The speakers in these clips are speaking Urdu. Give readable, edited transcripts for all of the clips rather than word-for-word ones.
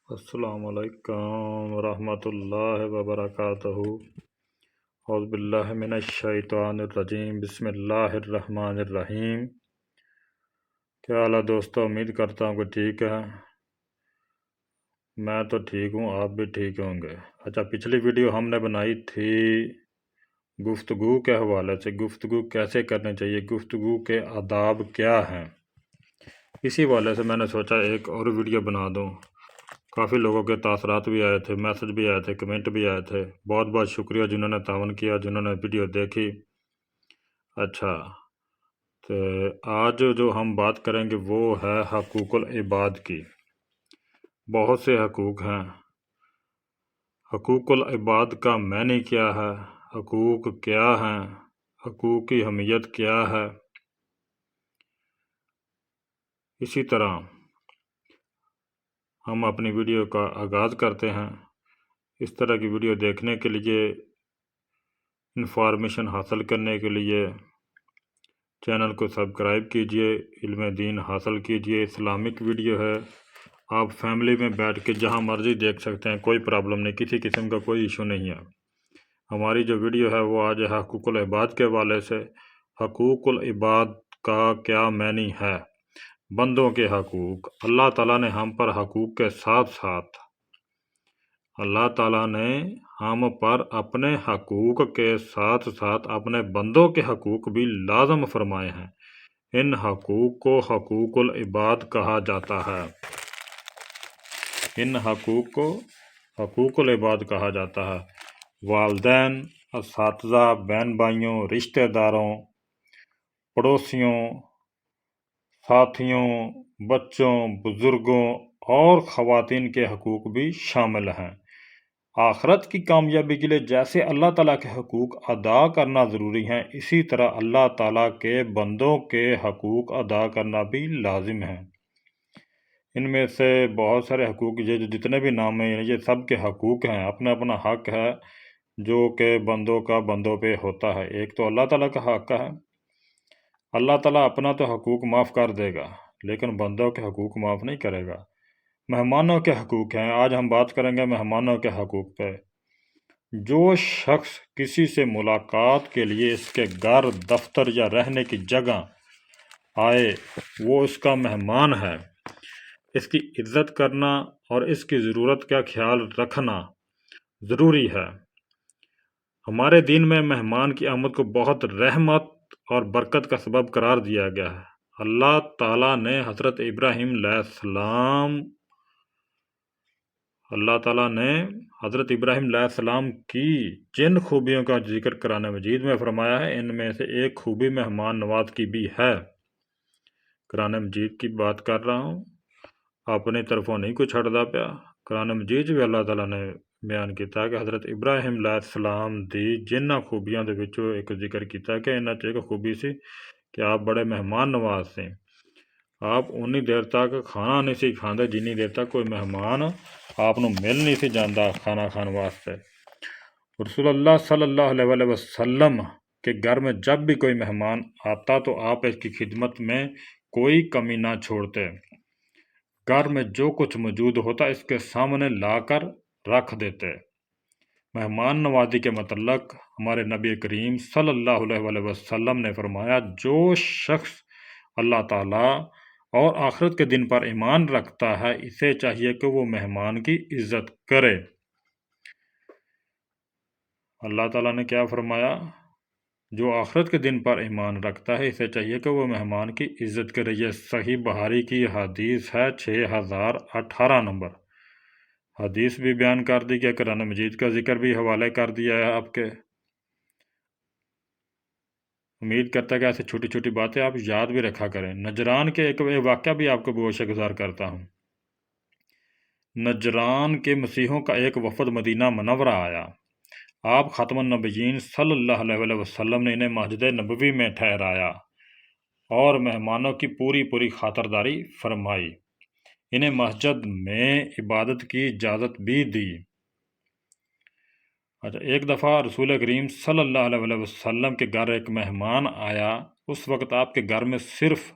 السلام علیکم ورحمۃ اللہ وبرکاتہ۔ اعوذ باللہ من الشیطان الرجیم، بسم اللہ الرحمن الرحیم۔ کیا حال ہے دوستو؟ امید کرتا ہوں کہ ٹھیک ہے۔ میں تو ٹھیک ہوں، آپ بھی ٹھیک ہوں گے۔ اچھا، پچھلی ویڈیو ہم نے بنائی تھی گفتگو کے حوالے سے، گفتگو کیسے کرنی چاہیے، گفتگو کے آداب کیا ہیں۔ اسی حوالے سے میں نے سوچا ایک اور ویڈیو بنا دوں۔ کافی لوگوں کے تاثرات بھی آئے تھے، میسج بھی آئے تھے، کمنٹ بھی آئے تھے۔ بہت بہت شکریہ جنہوں نے تعاون کیا، جنہوں نے ویڈیو دیکھی۔ اچھا، تو آج جو ہم بات کریں گے وہ ہے حقوق العباد کی۔ بہت سے حقوق ہیں۔ حقوق العباد کا معنی کیا ہے، حقوق کیا ہیں، حقوق کی اہمیت کیا ہے۔ اسی طرح ہم اپنی ویڈیو کا آغاز کرتے ہیں۔ اس طرح کی ویڈیو دیکھنے کے لیے، انفارمیشن حاصل کرنے کے لیے چینل کو سبسکرائب کیجئے، علم دین حاصل کیجئے۔ اسلامک ویڈیو ہے، آپ فیملی میں بیٹھ کے جہاں مرضی دیکھ سکتے ہیں، کوئی پرابلم نہیں، کسی قسم کا کوئی ایشو نہیں ہے۔ ہماری جو ویڈیو ہے وہ آج ہے حقوق العباد کے حوالے سے۔ حقوق العباد کا کیا معنی ہے؟ بندوں کے حقوق۔ اللہ تعالیٰ نے ہم پر حقوق کے ساتھ ساتھ اللہ تعالیٰ نے ہم پر اپنے حقوق کے ساتھ ساتھ اپنے بندوں کے حقوق بھی لازم فرمائے ہیں۔ ان حقوق کو حقوق العباد کہا جاتا ہے۔ ان حقوق کو حقوق العباد کہا جاتا ہے۔ والدین، اساتذہ، بہن بھائیوں، رشتہ داروں، پڑوسیوں، ساتھیوں، بچوں، بزرگوں اور خواتین کے حقوق بھی شامل ہیں۔ آخرت کی کامیابی کے لیے جیسے اللہ تعالیٰ کے حقوق ادا کرنا ضروری ہیں، اسی طرح اللہ تعالیٰ کے بندوں کے حقوق ادا کرنا بھی لازم ہے۔ ان میں سے بہت سارے حقوق، یہ جتنے بھی نام ہیں، یہ سب کے حقوق ہیں، اپنا اپنا حق ہے جو کہ بندوں کا بندوں پہ ہوتا ہے۔ ایک تو اللہ تعالیٰ کا حق ہے، اللہ تعالیٰ اپنا تو حقوق معاف کر دے گا لیکن بندوں کے حقوق معاف نہیں کرے گا۔ مہمانوں کے حقوق ہیں، آج ہم بات کریں گے مہمانوں کے حقوق پہ۔ جو شخص کسی سے ملاقات کے لیے اس کے گھر، دفتر یا رہنے کی جگہ آئے وہ اس کا مہمان ہے۔ اس کی عزت کرنا اور اس کی ضرورت کا خیال رکھنا ضروری ہے۔ ہمارے دین میں مہمان کی آمد کو بہت رحمت اور برکت کا سبب قرار دیا گیا ہے۔ اللہ تعالیٰ نے حضرت ابراہیم علیہ السلام کی جن خوبیوں کا ذکر قرآن مجید میں فرمایا ہے، ان میں سے ایک خوبی مہمان نواز کی بھی ہے۔ قرآن مجید کی بات کر رہا ہوں، اپنی طرفوں نہیں کچھ ہٹدا پیا۔ قرآن مجید بھی اللہ تعالیٰ نے بیان کیتا کہ حضرت ابراہیم علیہ السلام دی جنہ خوبیاں دے وچوں ایک ذکر کیتا کہ انہاں چ ایک خوبی سی کہ آپ بڑے مہمان نواز سے۔ آپ انی دیر تک کھانا نہیں سی کھاندے جنی دیر تک کوئی مہمان آپ نو مل نہیں سی جاندا کھانا کھان واسطے۔ رسول اللہ صلی اللہ علیہ وسلم کے گھر میں جب بھی کوئی مہمان آتا تو آپ اس کی خدمت میں کوئی کمی نہ چھوڑتے۔ گھر میں جو کچھ موجود ہوتا اس کے سامنے لا کر رکھ دیتے۔ مہمان نوازی کے متعلق ہمارے نبی کریم صلی اللہ علیہ وسلم نے فرمایا، جو شخص اللہ تعالیٰ اور آخرت کے دن پر ایمان رکھتا ہے اسے چاہیے کہ وہ مہمان کی عزت کرے۔ اللہ تعالیٰ نے کیا فرمایا؟ جو آخرت کے دن پر ایمان رکھتا ہے اسے چاہیے کہ وہ مہمان کی عزت کرے۔ یہ صحیح بخاری کی حدیث ہے، 6018 نمبر حدیث بھی بیان کر دی گیا، قرآن مجید کا ذکر بھی حوالے کر دیا ہے آپ کے۔ امید کرتا ہے کہ ایسی چھوٹی چھوٹی باتیں آپ یاد بھی رکھا کریں۔ نجران کے ایک واقعہ بھی آپ کو گوشہ گزار کرتا ہوں۔ نجران کے مسیحوں کا ایک وفد مدینہ منورہ آیا۔ آپ ختم النبیین صلی اللہ علیہ وسلم نے انہیں مسجد نبوی میں ٹھہرایا اور مہمانوں کی پوری خاطرداری فرمائی۔ انہیں مسجد میں عبادت کی اجازت بھی دی۔ اچھا، ایک دفعہ رسول کریم صلی اللہ علیہ وسلم کے گھر ایک مہمان آیا۔ اس وقت آپ کے گھر میں صرف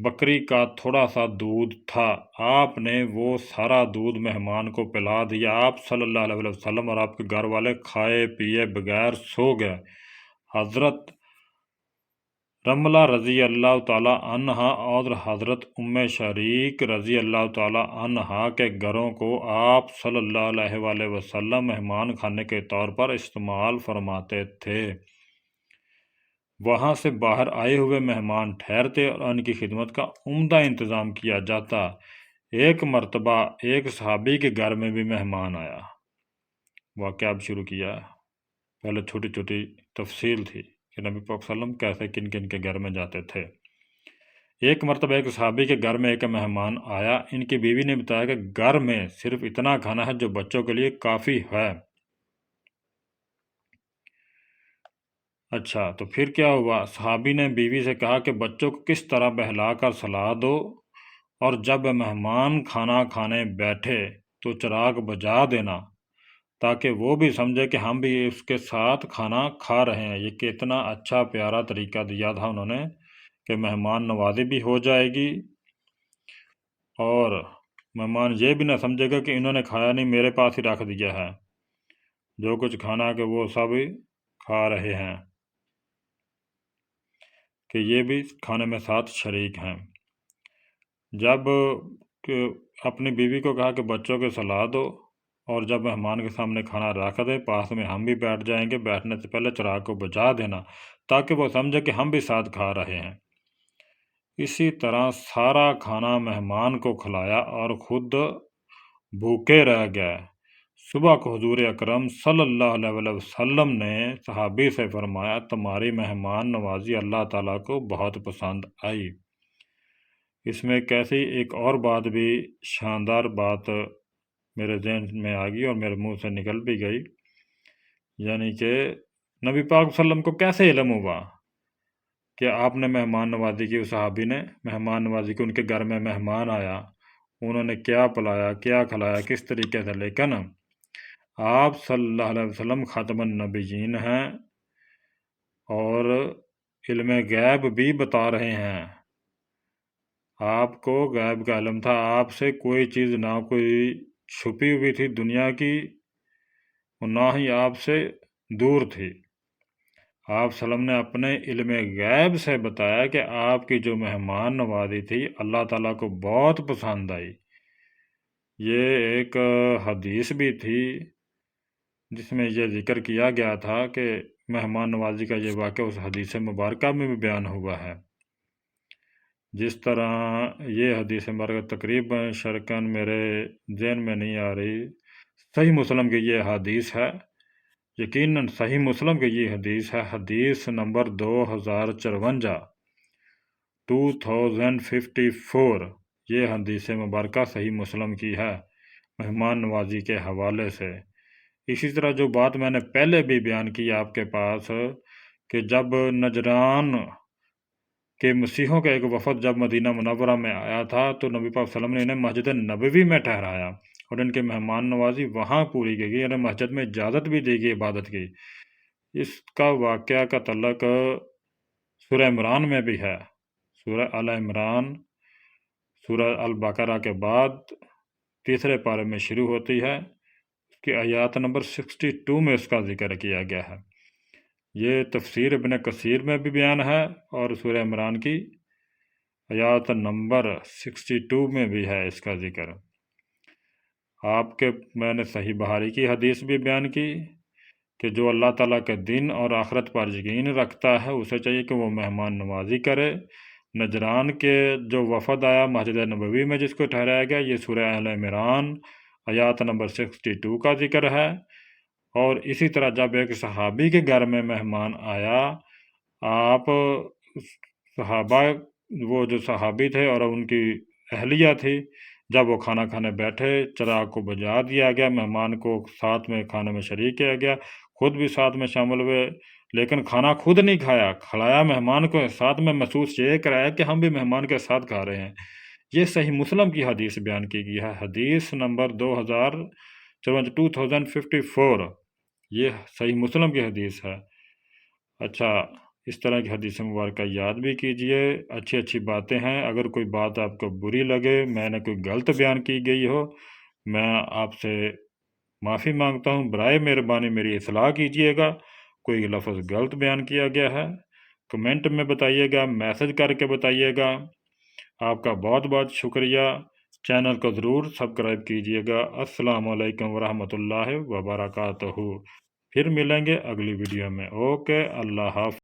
بکری کا تھوڑا سا دودھ تھا، آپ نے وہ سارا دودھ مہمان کو پلا دیا۔ آپ صلی اللہ علیہ وسلم اور آپ کے گھر والے کھائے پیے بغیر سو گئے۔ حضرت رملہ رضی اللہ تعالی عنہا اور حضرت ام شریک رضی اللہ تعالی عنہا کے گھروں کو آپ صلی اللہ علیہ وآلہ وسلم مہمان خانے کے طور پر استعمال فرماتے تھے۔ وہاں سے باہر آئے ہوئے مہمان ٹھہرتے اور ان کی خدمت کا عمدہ انتظام کیا جاتا۔ ایک مرتبہ ایک صحابی کے گھر میں بھی مہمان آیا۔ واقعہ اب شروع کیا، پہلے چھوٹی چھوٹی تفصیل تھی کہ نبی پاک صلی اللہ علیہ وسلم کیسے کن کن کے گھر میں جاتے تھے۔ ایک مرتبہ ایک صحابی کے گھر میں ایک مہمان آیا۔ ان کی بیوی نے بتایا کہ گھر میں صرف اتنا کھانا ہے جو بچوں کے لیے کافی ہے۔ اچھا، تو پھر کیا ہوا؟ صحابی نے بیوی سے کہا کہ بچوں کو کس طرح بہلا کر سلا دو، اور جب مہمان کھانا کھانے بیٹھے تو چراغ بجھا دینا تاکہ وہ بھی سمجھے کہ ہم بھی اس کے ساتھ کھانا کھا رہے ہیں۔ یہ کتنا اچھا پیارا طریقہ دیا تھا انہوں نے کہ مہمان نوازی بھی ہو جائے گی اور مہمان یہ بھی نہ سمجھے گا کہ انہوں نے کھایا نہیں، میرے پاس ہی رکھ دیا ہے، جو کچھ کھانا ہے کہ وہ سب کھا رہے ہیں، کہ یہ بھی کھانے میں ساتھ شریک ہیں۔ جب کہ اپنی بیوی کو کہا کہ بچوں کے سلا دو، اور جب مہمان کے سامنے کھانا رکھ دے پاس میں ہم بھی بیٹھ جائیں گے، بیٹھنے سے پہلے چراغ کو بجھا دینا تاکہ وہ سمجھے کہ ہم بھی ساتھ کھا رہے ہیں۔ اسی طرح سارا کھانا مہمان کو کھلایا اور خود بھوکے رہ گئے۔ صبح کو حضور اکرم صلی اللہ علیہ وسلم نے صحابی سے فرمایا، تمہاری مہمان نوازی اللہ تعالیٰ کو بہت پسند آئی۔ اس میں کیسی ایک اور بات بھی شاندار بات میرے ذہن میں آ گئی اور میرے منہ سے نکل بھی گئی، یعنی کہ نبی پاک صلی اللہ علیہ وسلم کو کیسے علم ہوا کہ آپ نے مہمان نوازی کی؟ اس صحابی نے مہمان نوازی کی، ان کے گھر میں مہمان آیا، انہوں نے کیا پلایا کیا کھلایا کس طریقے سے، لیکن آپ صلی اللہ علیہ وسلم خاتم النبیین ہیں اور علم غیب بھی بتا رہے ہیں۔ آپ کو غیب کا علم تھا، آپ سے کوئی چیز نہ کوئی چھپی ہوئی تھی دنیا کی اور نہ ہی آپ سے دور تھی۔ آپ صلی اللہ علیہ وسلم نے اپنے علم غیب سے بتایا کہ آپ کی جو مہمان نوازی تھی اللہ تعالیٰ کو بہت پسند آئی۔ یہ ایک حدیث بھی تھی جس میں یہ ذکر کیا گیا تھا کہ مہمان نوازی کا یہ واقعہ اس حدیث مبارکہ میں بھی بیان ہوا ہے۔ جس طرح یہ حدیث مبارکہ تقریباً شرکن میرے ذہن میں نہیں آ رہی، صحیح مسلم کی یہ حدیث ہے، یقیناً صحیح مسلم کی یہ حدیث ہے، حدیث نمبر 2054 2054، یہ حدیث مبارکہ صحیح مسلم کی ہے مہمان نوازی کے حوالے سے۔ اسی طرح جو بات میں نے پہلے بھی بیان کی آپ کے پاس کہ جب نجران کہ مسیحوں کا ایک وفد جب مدینہ منورہ میں آیا تھا تو نبی پاک صلی اللہ علیہ وسلم نے انہیں مسجد نبوی میں ٹھہرایا اور ان کے مہمان نوازی وہاں پوری کی گئی، انہیں مسجد میں اجازت بھی دی گئی عبادت کی۔ اس کا واقعہ کا تعلق سورہ عمران میں بھی ہے۔ سورہ آل عمران سورہ البقرہ کے بعد تیسرے پارے میں شروع ہوتی ہے، اس کی آیات نمبر 62 میں اس کا ذکر کیا گیا ہے۔ یہ تفسیر ابن کثیر میں بھی بیان ہے اور سورہ عمران کی آیات نمبر 62 میں بھی ہے اس کا ذکر۔ آپ کے میں نے صحیح بخاری کی حدیث بھی بیان کی کہ جو اللہ تعالیٰ کے دن اور آخرت پر یقین رکھتا ہے اسے چاہیے کہ وہ مہمان نوازی کرے۔ نجران کے جو وفد آیا مسجد نبوی میں جس کو ٹھہرایا گیا، یہ سورہ آل عمران آیات نمبر 62 کا ذکر ہے۔ اور اسی طرح جب ایک صحابی کے گھر میں مہمان آیا، آپ صحابہ وہ جو صحابی تھے اور ان کی اہلیہ تھی، جب وہ کھانا کھانے بیٹھے چراغ کو بجھا دیا گیا، مہمان کو ساتھ میں کھانے میں شریک کیا گیا، خود بھی ساتھ میں شامل ہوئے، لیکن کھانا خود نہیں کھایا، کھلایا مہمان کو، ساتھ میں محسوس یہ کرایا کہ ہم بھی مہمان کے ساتھ کھا رہے ہیں۔ یہ صحیح مسلم کی حدیث بیان کی گئی ہے، حدیث نمبر 2054، یہ صحیح مسلم کی حدیث ہے۔ اچھا، اس طرح کی حدیث مبارکہ یاد بھی کیجئے، اچھی اچھی باتیں ہیں۔ اگر کوئی بات آپ کو بری لگے، میں نے کوئی غلط بیان کی گئی ہو، میں آپ سے معافی مانگتا ہوں، برائے مہربانی میری اصلاح کیجئے گا۔ کوئی لفظ غلط بیان کیا گیا ہے کمنٹ میں بتائیے گا، میسج کر کے بتائیے گا۔ آپ کا بہت بہت شکریہ۔ چینل کو ضرور سبسکرائب کیجئے گا۔ السلام علیکم ورحمۃ اللہ وبرکاتہ۔ پھر ملیں گے اگلی ویڈیو میں۔ اوکے، اللہ حافظ۔